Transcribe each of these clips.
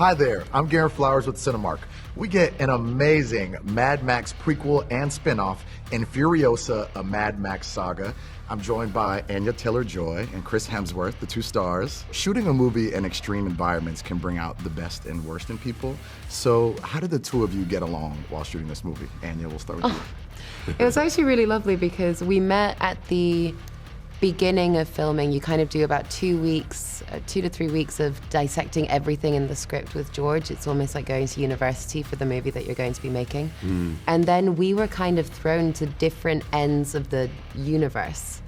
Hi there, I'm Garen Flowers with Cinemark. We get an amazing Mad Max prequel and spinoff in Furiosa, a Mad Max saga. I'm joined by Anya Taylor-Joy and Chris Hemsworth, the two stars. Shooting a movie in extreme environments can bring out the best and worst in people. So how did the two of you get along while shooting this movie? Anya, we'll start with you. It was actually really lovely because we met at the beginning of filming. You kind of do about 2 weeks, 2 to 3 weeks of dissecting everything in the script with George. It's almost like going to university for the movie that you're going to be making. And then we were kind of thrown to different ends of the universe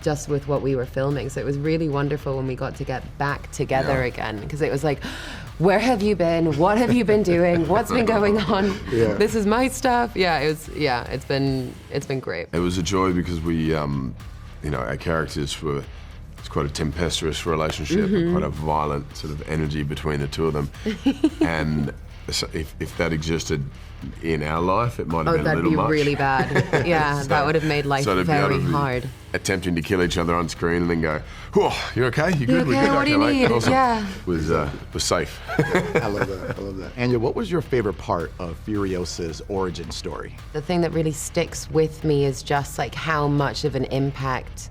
just with what we were filming. So it was really wonderful when we got to get back together again, because it was like, where have you been? What have you been doing? What's been going on? This is my stuff. It's been great. It was a joy because we, our characters were, it's quite a tempestuous relationship, quite a violent sort of energy between the two of them. And so if that existed in our life, it might have been a little much. That'd be really bad. Yeah, so, that would have made life very hard. Attempting to kill each other on screen and then go, "Oh, you okay? You good? Okay? We're good. What do you need?" Awesome. Yeah, was safe. I love that. I love that. Anya, what was your favorite part of Furiosa's origin story? The thing that really sticks with me is just like how much of an impact,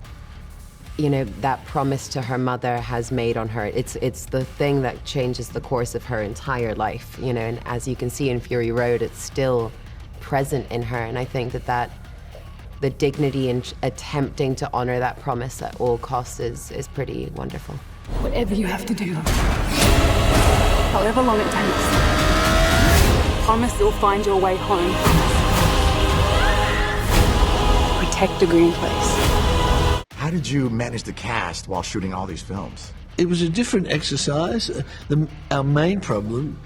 that promise to her mother has made on her. It's the thing that changes the course of her entire life, and as you can see in Fury Road, it's still present in her. And I think that the dignity in attempting to honor that promise at all costs is pretty wonderful. Whatever you have to do, however long it takes, promise you'll find your way home. Protect the green place. How did you manage the cast while shooting all these films? It was a different exercise. Our main problem,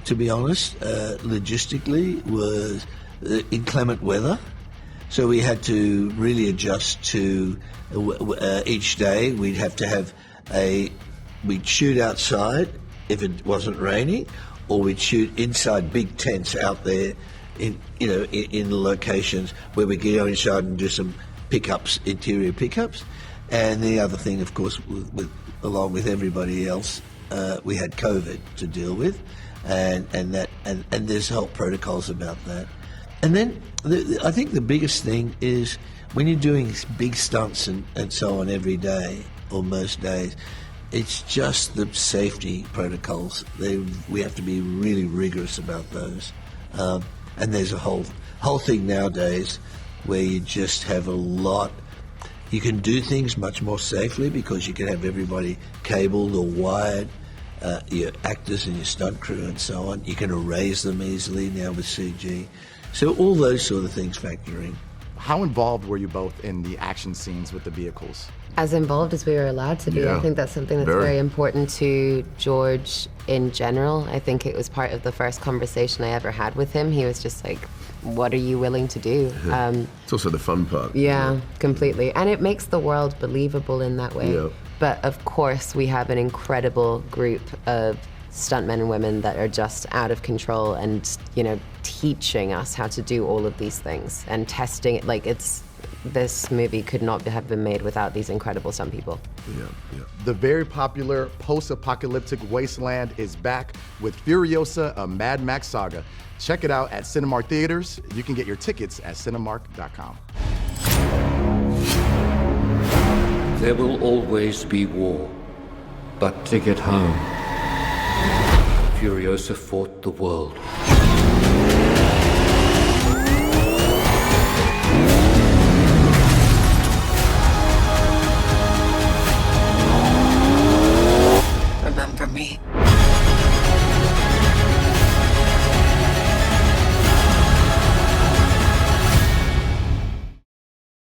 to be honest, logistically, was inclement weather. So we had to really adjust to each day. We'd have to have we'd shoot outside if it wasn't raining, or we'd shoot inside big tents out there in locations where we could go inside and do some pickups, interior pickups. And the other thing, of course, along with everybody else, we had COVID to deal with, and there's whole protocols about that. And then I think the biggest thing is when you're doing big stunts and so on every day or most days, it's just the safety protocols. We have to be really rigorous about those. And there's a whole thing nowadays where you just have a lot. You can do things much more safely because you can have everybody cabled or wired, your actors and your stunt crew and so on. You can erase them easily now with CG. So all those sort of things factor in. How involved were you both in the action scenes with the vehicles? As involved as we were allowed to be. Yeah. I think that's something that's very important to George in general. I think it was part of the first conversation I ever had with him. He was just like, what are you willing to do? It's also the fun part. Yeah, completely. And it makes the world believable in that way. Yeah. But of course, we have an incredible group of stuntmen and women that are just out of control and, teaching us how to do all of these things and testing it. This movie could not have been made without these incredible stunt people. Yeah. The very popular post-apocalyptic wasteland is back with Furiosa, a Mad Max saga. Check it out at Cinemark Theaters. You can get your tickets at cinemark.com. There will always be war, but to get home, Furiosa fought the world.